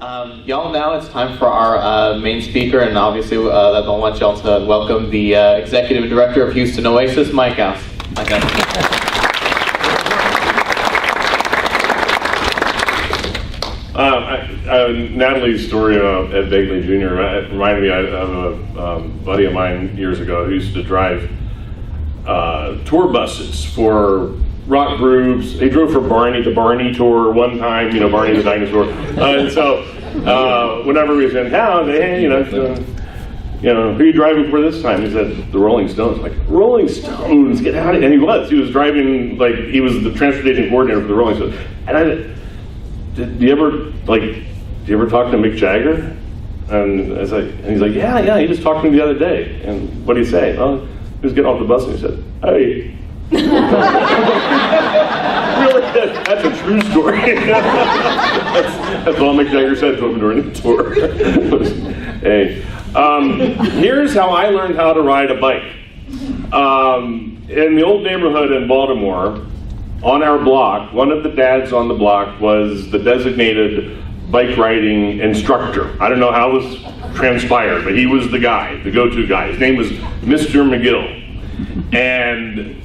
Y'all, now it's time for our main speaker, and obviously I want y'all to welcome the Executive Director of Houston Oasis, Mike House. Mike House. Natalie's story at Begley Jr. reminded me of a buddy of mine years ago who used to drive tour buses for rock groups. He drove for Barney, the Barney tour one time, you know, Barney the dinosaur. And so whenever he was in town, hey, you know, who are you driving for this time? He said, the Rolling Stones. Like, Rolling Stones, get out of here. And he was driving, like, he was the transportation coordinator for the Rolling Stones. And I said, do you ever talk to Mick Jagger? And he's like, yeah, he just talked to me the other day. And what did he say? Oh, he was getting off the bus and he said, hey. Really? That's a true story. that's all Mick Jagger said to him during the tour. Hey, here's how I learned how to ride a bike. In the old neighborhood in Baltimore, on our block, one of the dads on the block was the designated bike riding instructor. I don't know how this transpired, but he was the guy, the go-to guy. His name was Mr. McGill. And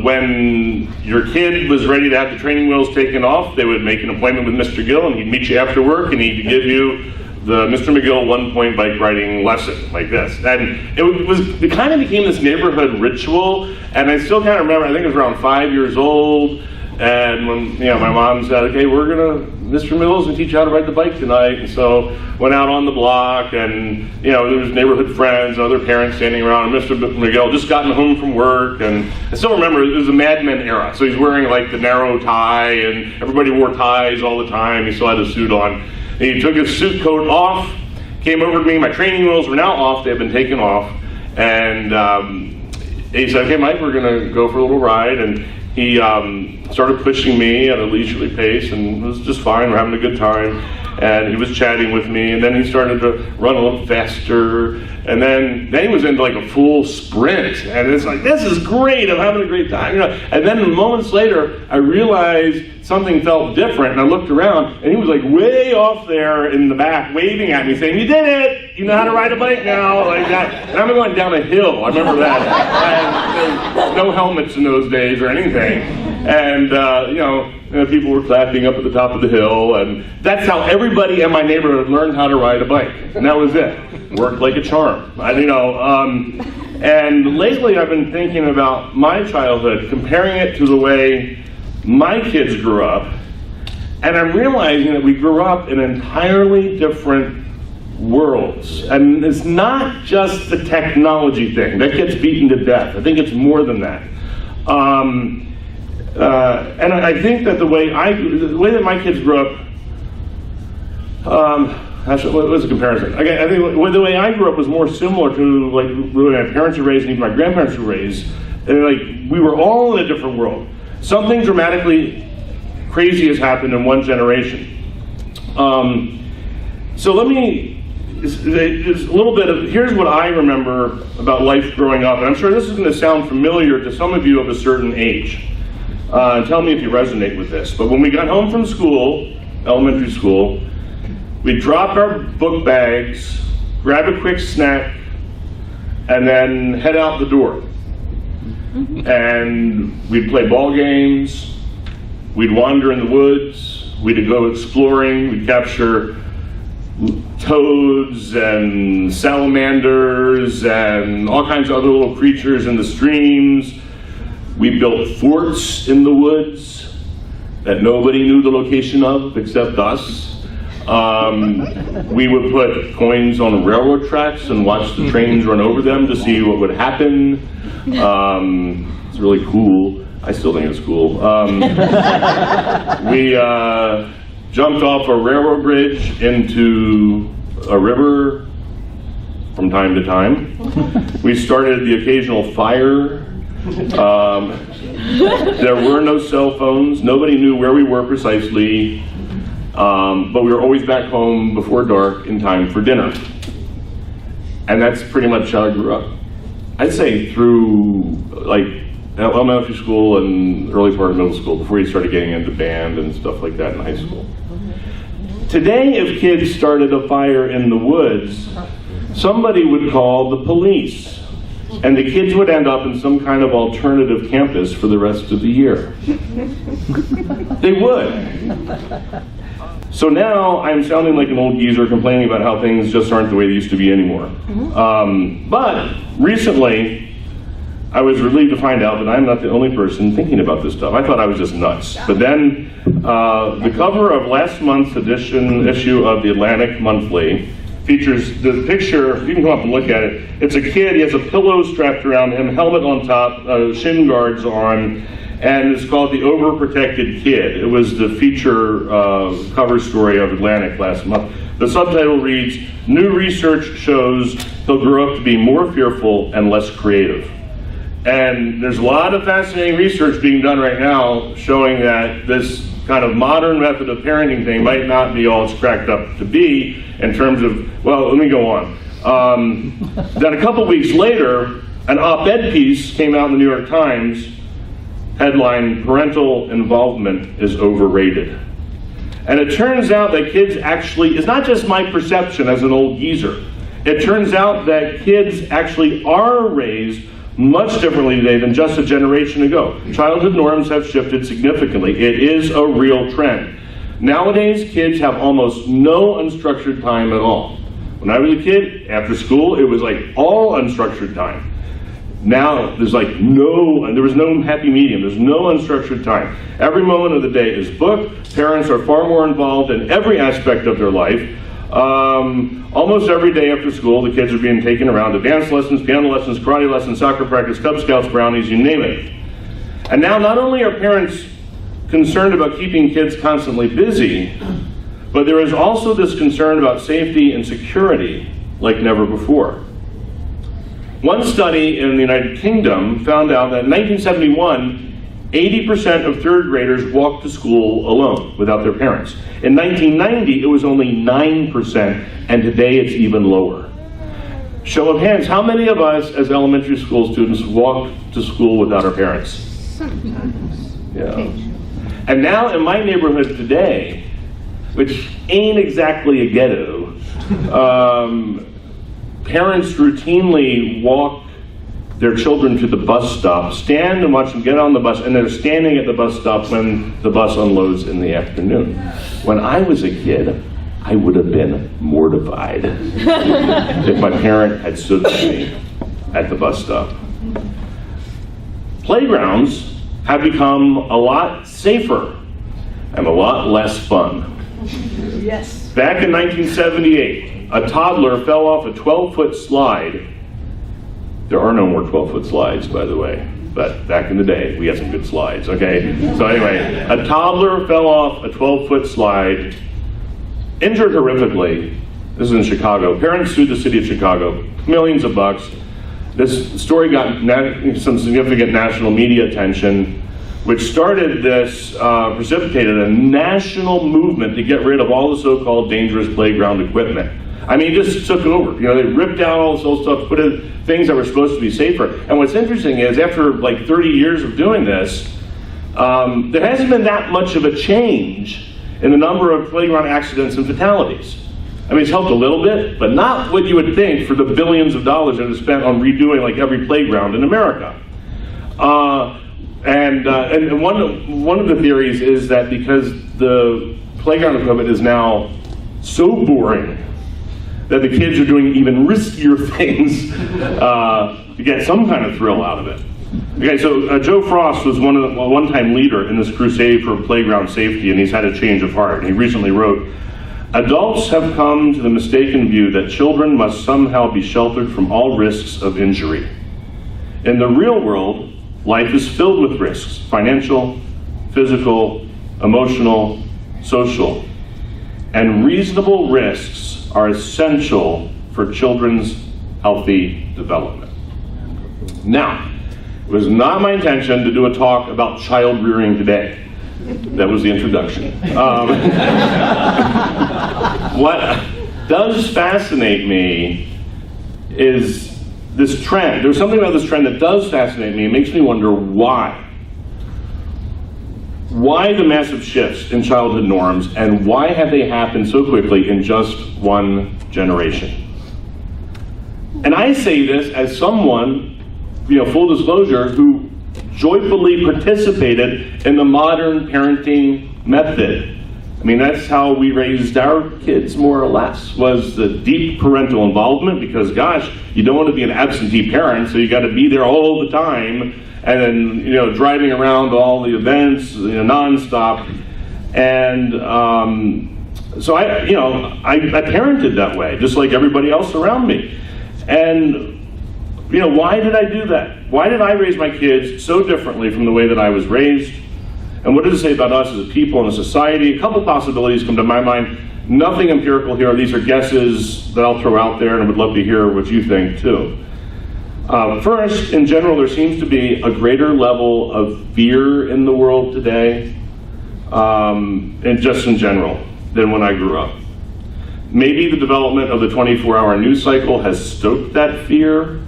when your kid was ready to have the training wheels taken off, they would make an appointment with Mr. Gill, and he'd meet you after work, and he'd give you the Mr. McGill one-point bike riding lesson, like this. And it kind of became this neighborhood ritual, and I still kind of remember, I think I was around 5 years old, and when, you know, my mom said, okay, Mr. Mills will teach you how to ride the bike tonight, and so went out on the block, and, you know, there was neighborhood friends, other parents standing around, and Mr. McGill just gotten home from work, and I still remember, it was a Mad Men era, so he's wearing like the narrow tie, and everybody wore ties all the time, he still had a suit on. And he took his suit coat off, came over to me, my training wheels were now off, they had been taken off, and he said, okay, Mike, we're gonna go for a little ride, and he started pushing me at a leisurely pace, and it was just fine, we're having a good time, and he was chatting with me, and then he started to run a little faster, and then he was into like a full sprint, and it's like, this is great, I'm having a great time, you know. And then moments later, I realized something felt different, and I looked around, and he was like way off there in the back, waving at me, saying, you did it, you know how to ride a bike now, like that. And I'm going down a hill, I remember that. And no helmets in those days or anything, and you know, people were clapping up at the top of the hill, and that's how everybody in my neighborhood learned how to ride a bike, and that was it. Worked like a charm. And lately I've been thinking about my childhood, comparing it to the way my kids grew up, and I'm realizing that we grew up in entirely different worlds. And it's not just the technology thing that gets beaten to death. I think it's more than that. And I think that the way that my kids grew up, what was the comparison? I think the way I grew up was more similar to like the way my parents were raised and even my grandparents were raised. And like we were all in a different world. Something dramatically crazy has happened in one generation. So let me just a little bit of, here's what I remember about life growing up, and I'm sure this is going to sound familiar to some of you of a certain age. Tell me if you resonate with this. But when we got home from school, elementary school, we'd drop our book bags, grab a quick snack, and then head out the door. And we'd play ball games, we'd wander in the woods, we'd go exploring, we'd capture toads and salamanders and all kinds of other little creatures in the streams. We built forts in the woods that nobody knew the location of except us. We would put coins on railroad tracks and watch the trains run over them to see what would happen. It's really cool. I still think it's cool. We jumped off a railroad bridge into a river from time to time. We started the occasional fire. There were no cell phones. Nobody knew where we were precisely. But we were always back home before dark in time for dinner. And that's pretty much how I grew up. I'd say through like elementary school and early part of middle school, before you started getting into band and stuff like that in high school. Today, if kids started a fire in the woods, somebody would call the police, and the kids would end up in some kind of alternative campus for the rest of the year. They would. So now I'm sounding like an old geezer complaining about how things just aren't the way they used to be anymore. But recently, I was relieved to find out that I'm not the only person thinking about this stuff. I thought I was just nuts. But then the cover of last month's issue of the Atlantic Monthly features the picture. You can come up and look at it. It's a kid. He has a pillow strapped around him, helmet on top, shin guards on, and it's called The Overprotected Kid. It was the feature cover story of Atlantic last month. The subtitle reads, "New research shows he'll grow up to be more fearful and less creative." And there's a lot of fascinating research being done right now showing that this kind of modern method of parenting thing might not be all it's cracked up to be in terms of, well, let me go on. Then a couple weeks later, an op-ed piece came out in the New York Times, headline, "Parental Involvement is Overrated." And it turns out that kids actually, it's not just my perception as an old geezer, it turns out that kids actually are raised much differently today than just a generation ago. Childhood norms have shifted significantly. It is a real trend. Nowadays, kids have almost no unstructured time at all. When I was a kid, after school, it was like all unstructured time. Now, there's like there was no happy medium. There's no unstructured time. Every moment of the day is booked. Parents are far more involved in every aspect of their life. Almost every day after school, the kids are being taken around to dance lessons, piano lessons, karate lessons, soccer practice, Cub Scouts, brownies, you name it. And now not only are parents concerned about keeping kids constantly busy, but there is also this concern about safety and security like never before. One study in the United Kingdom found out that in 1971, 80% of third graders walked to school alone without their parents. In 1990, it was only 9%, and today it's even lower. Show of hands, how many of us as elementary school students walked to school without our parents? Yeah. And now in my neighborhood today, which ain't exactly a ghetto, parents routinely walk their children to the bus stop, stand and watch them get on the bus, and they're standing at the bus stop when the bus unloads in the afternoon. When I was a kid, I would have been mortified if my parent had stood with me at the bus stop. Playgrounds have become a lot safer and a lot less fun. Yes. Back in 1978, a toddler fell off a 12-foot slide. There are no more 12-foot slides, by the way, but back in the day, we had some good slides, okay? So anyway, a toddler fell off a 12-foot slide, injured horrifically. This is in Chicago. Parents sued the city of Chicago, millions of bucks. This story got some significant national media attention, which started this, precipitated a national movement to get rid of all the so-called dangerous playground equipment. I mean, it just took over. You know, they ripped out all this old stuff, put in things that were supposed to be safer. And what's interesting is, after like 30 years of doing this, there hasn't been that much of a change in the number of playground accidents and fatalities. I mean, it's helped a little bit, but not what you would think for the billions of dollars that are spent on redoing like every playground in America. And one of the theories is that because the playground equipment is now so boring that the kids are doing even riskier things to get some kind of thrill out of it. Okay, so Joe Frost was a one-time leader in this crusade for playground safety, and he's had a change of heart. And he recently wrote, "Adults have come to the mistaken view that children must somehow be sheltered from all risks of injury. In the real world, life is filled with risks: financial, physical, emotional, social. And reasonable risks are essential for children's healthy development." Now, it was not my intention to do a talk about child rearing today. That was the introduction. What does fascinate me is this trend. There's something about this trend that does fascinate me. It makes me wonder why. Why the massive shifts in childhood norms, and why have they happened so quickly in just one generation? And I say this as someone, full disclosure, who joyfully participated in the modern parenting method. I mean, that's how we raised our kids, more or less, was the deep parental involvement, because gosh, you don't want to be an absentee parent, so you got to be there all the time, and then, driving around to all the events, nonstop. And so I parented that way, just like everybody else around me. And, why did I do that? Why did I raise my kids so differently from the way that I was raised? And what does it say about us as a people and a society? A couple possibilities come to my mind. Nothing empirical here. These are guesses that I'll throw out there, and I would love to hear what you think too. First, in general, there seems to be a greater level of fear in the world today, and just in general, than when I grew up. Maybe the development of the 24-hour news cycle has stoked that fear.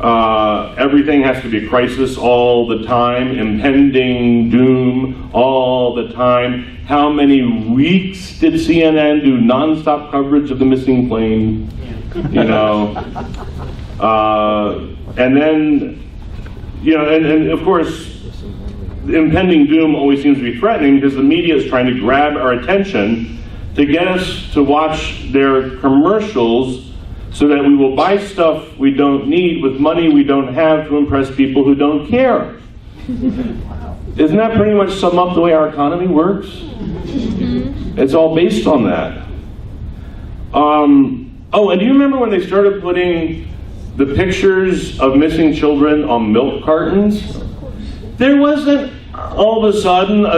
Everything has to be a crisis all the time, impending doom all the time. How many weeks did CNN do nonstop coverage of the missing plane? And then, and of course, the impending doom always seems to be threatening because the media is trying to grab our attention to get us to watch their commercials so that we will buy stuff we don't need with money we don't have to impress people who don't care. Isn't that pretty much sum up the way our economy works? It's all based on that. Oh, and do you remember when they started putting the pictures of missing children on milk cartons? There wasn't all of a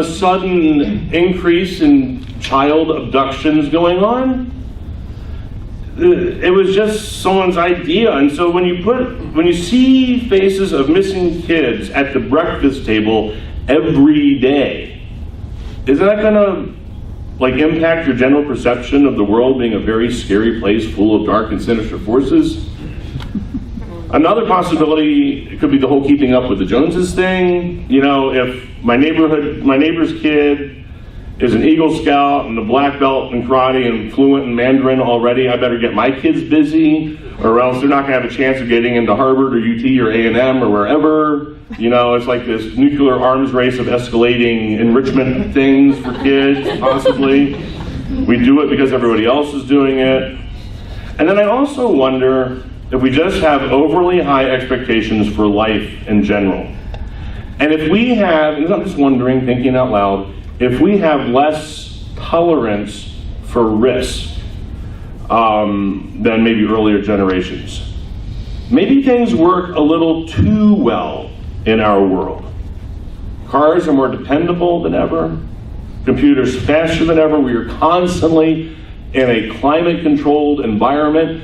sudden increase in child abductions going on. It was just someone's idea. And so when you see faces of missing kids at the breakfast table every day, isn't that going to impact your general perception of the world being a very scary place full of dark and sinister forces? Another possibility could be the whole keeping up with the Joneses thing. If my neighbor's kid is an Eagle Scout and a black belt in karate and fluent in Mandarin already, I better get my kids busy, or else they're not going to have a chance of getting into Harvard or UT or A&M or wherever. It's like this nuclear arms race of escalating enrichment things for kids, possibly. We do it because everybody else is doing it. And then I also wonder if we just have overly high expectations for life in general. And if we have, and I'm just wondering, thinking out loud, if we have less tolerance for risk than maybe earlier generations, maybe things work a little too well in our world. Cars are more dependable than ever, computers faster than ever, we are constantly in a climate-controlled environment.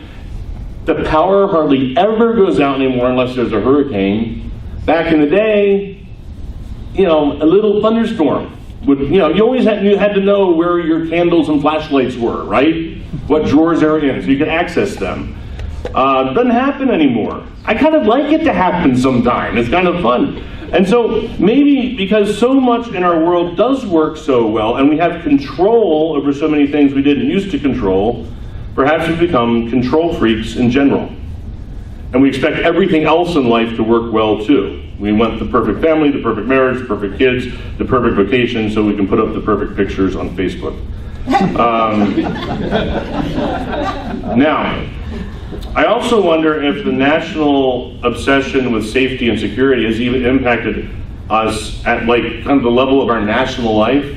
The power hardly ever goes out anymore unless there's a hurricane. Back in the day, a little thunderstorm would, you always had to know where your candles and flashlights were, right? What drawers they were in, so you could access them. Doesn't happen anymore. I kind of like it to happen sometime. It's kind of fun. And so maybe because so much in our world does work so well, and we have control over so many things we didn't used to control, perhaps we've become control freaks in general. And we expect everything else in life to work well too. We want the perfect family, the perfect marriage, the perfect kids, the perfect vacation, so we can put up the perfect pictures on Facebook. Now, I also wonder if the national obsession with safety and security has even impacted us at kind of the level of our national life.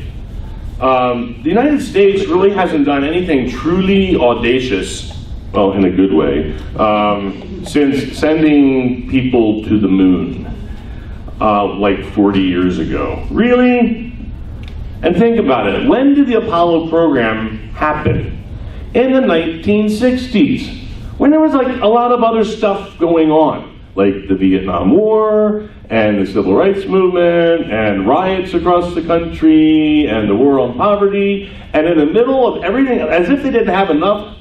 The United States really hasn't done anything truly audacious, well, in a good way, since sending people to the moon 40 years ago. Really? And think about it. When did the Apollo program happen? In the 1960s, when there was a lot of other stuff going on, like the Vietnam War and the Civil Rights Movement and riots across the country and the war on poverty, and in the middle of everything, as if they didn't have enough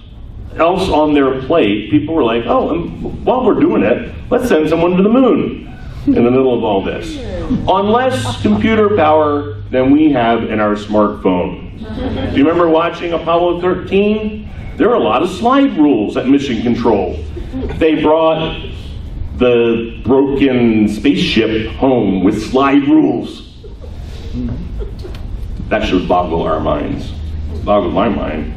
else on their plate, people were like, oh, and while we're doing it, let's send someone to the moon. in the middle of all this, on less computer power than we have in our smartphone. Do you remember watching Apollo 13? There were a lot of slide rules at Mission Control. They brought the broken spaceship home with slide rules. That should boggle our minds. Boggle my mind.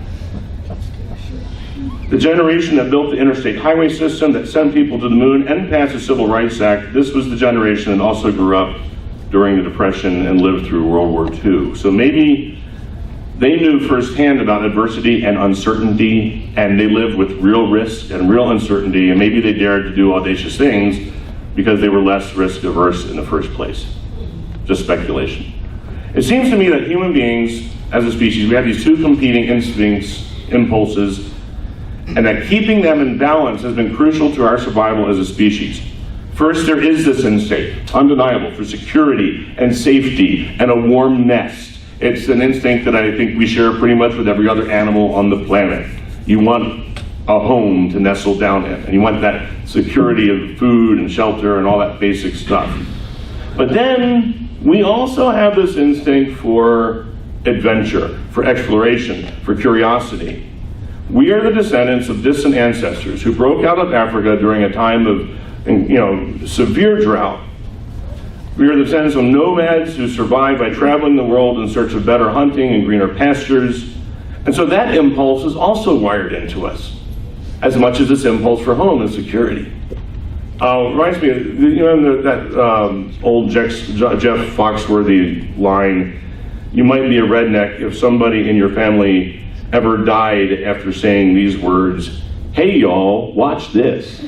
The generation that built the interstate highway system that sent people to the moon and passed the Civil Rights Act, this was the generation that also grew up during the Depression and lived through World War II. So maybe they knew firsthand about adversity and uncertainty, and they lived with real risk and real uncertainty, and maybe they dared to do audacious things because they were less risk averse in the first place. Just speculation. It seems to me that human beings, as a species, we have these two competing instincts, impulses, and that keeping them in balance has been crucial to our survival as a species. First, there is this instinct, undeniable, for security and safety and a warm nest. It's an instinct that I think we share pretty much with every other animal on the planet. You want a home to nestle down in, and you want that security of food and shelter and all that basic stuff. But then we also have this instinct for adventure, for exploration, for curiosity. We are the descendants of distant ancestors who broke out of Africa during a time of severe drought. We are the descendants of nomads who survived by traveling the world in search of better hunting and greener pastures. And so that impulse is also wired into us, as much as this impulse for home and security. Reminds me of that old Jeff Foxworthy line, you might be a redneck if somebody in your family ever died after saying these words, "Hey y'all, watch this."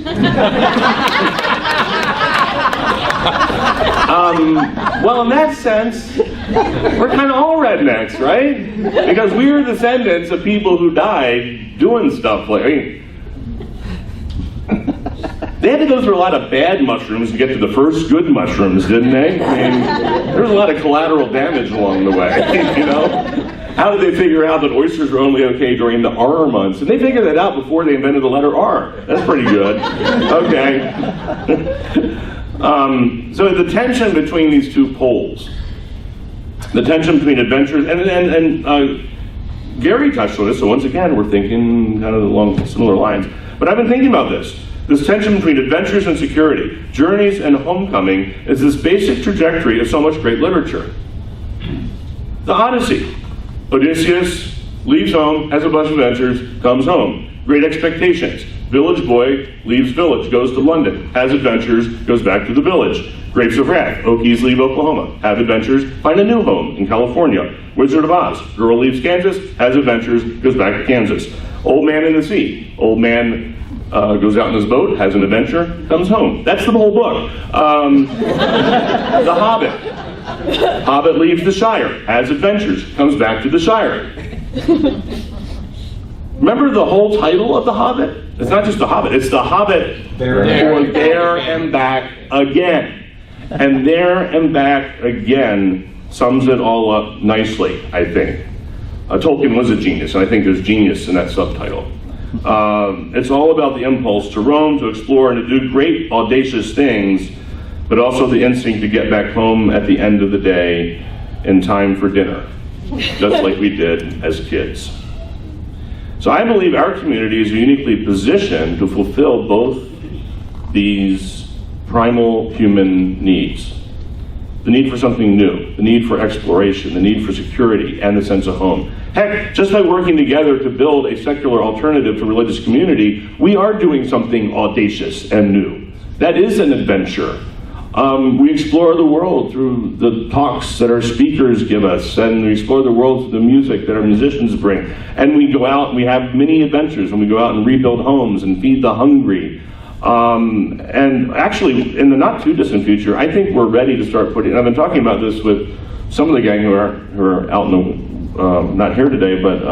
Well, in that sense, we're kind of all rednecks, right? Because we are descendants of people who died doing stuff like, they had to go through a lot of bad mushrooms to get to the first good mushrooms, didn't they? I mean, there was a lot of collateral damage along the way, you know? How did they figure out that oysters were only okay during the R months? And they figured that out before they invented the letter R. That's pretty good. Okay. So the tension between these two poles, the tension between adventures, and Gary touched on this, so once again, we're thinking kind of along similar lines. But I've been thinking about this. This tension between adventures and security, journeys and homecoming, is this basic trajectory of so much great literature. The Odyssey. Odysseus leaves home, has a bunch of adventures, comes home. Great Expectations. Village boy leaves village, goes to London, has adventures, goes back to the village. Grapes of Wrath. Okies leave Oklahoma, have adventures, find a new home in California. Wizard of Oz. Girl leaves Kansas, has adventures, goes back to Kansas. Old Man in the Sea. Old man goes out in his boat, has an adventure, comes home. That's the whole book. The Hobbit. Hobbit leaves the Shire, has adventures, comes back to the Shire. Remember the whole title of The Hobbit? It's not just The Hobbit, it's The Hobbit for There and Back Again. And There and Back Again sums it all up nicely, I think. Tolkien was a genius, and I think there's genius in that subtitle. It's all about the impulse to roam, to explore, and to do great, audacious things, but also the instinct to get back home at the end of the day in time for dinner, just like we did as kids. So I believe our community is uniquely positioned to fulfill both these primal human needs. The need for something new, the need for exploration, the need for security, and the sense of home. Heck, just by working together to build a secular alternative to religious community, we are doing something audacious and new. That is an adventure. We explore the world through the talks that our speakers give us, and we explore the world through the music that our musicians bring. And we go out and we have many adventures, and we go out and rebuild homes and feed the hungry. And actually, in the not too distant future, I think we're ready to start putting, I've been talking about this with some of the gang who are out in the, not here today, but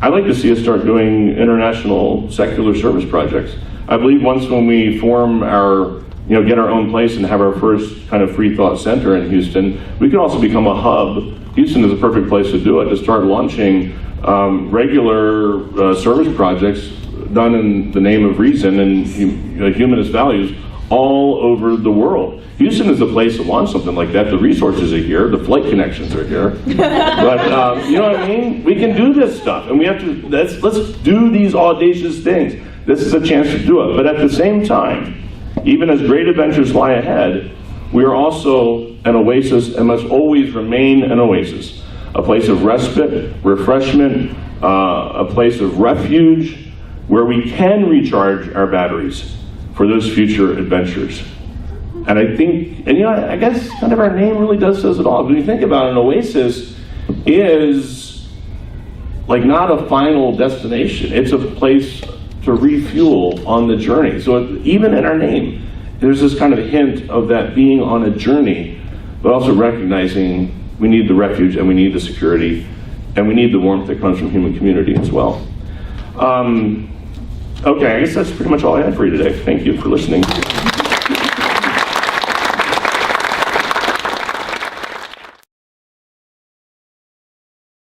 I'd like to see us start doing international secular service projects. I believe once when we form our, get our own place and have our first kind of free thought center in Houston, we can also become a hub. Houston is a perfect place to do it, to start launching regular service projects done in the name of reason and humanist values all over the world. Houston is the place that wants something like that. The resources are here, the flight connections are here. But you know what I mean? We can do this stuff, and we have to, let's do these audacious things. This is a chance to do it. But at the same time, even as great adventures lie ahead, we are also an oasis and must always remain an oasis. A place of respite, refreshment, a place of refuge where we can recharge our batteries for those future adventures. And I think, and you know, I guess kind of our name really does says it all. When you think about it, an oasis is like not a final destination. It's a place to refuel on the journey. So even in our name, there's this kind of hint of that being on a journey, but also recognizing we need the refuge and we need the security and we need the warmth that comes from human community as well. Okay, I guess that's pretty much all I had for you today. Thank you for listening.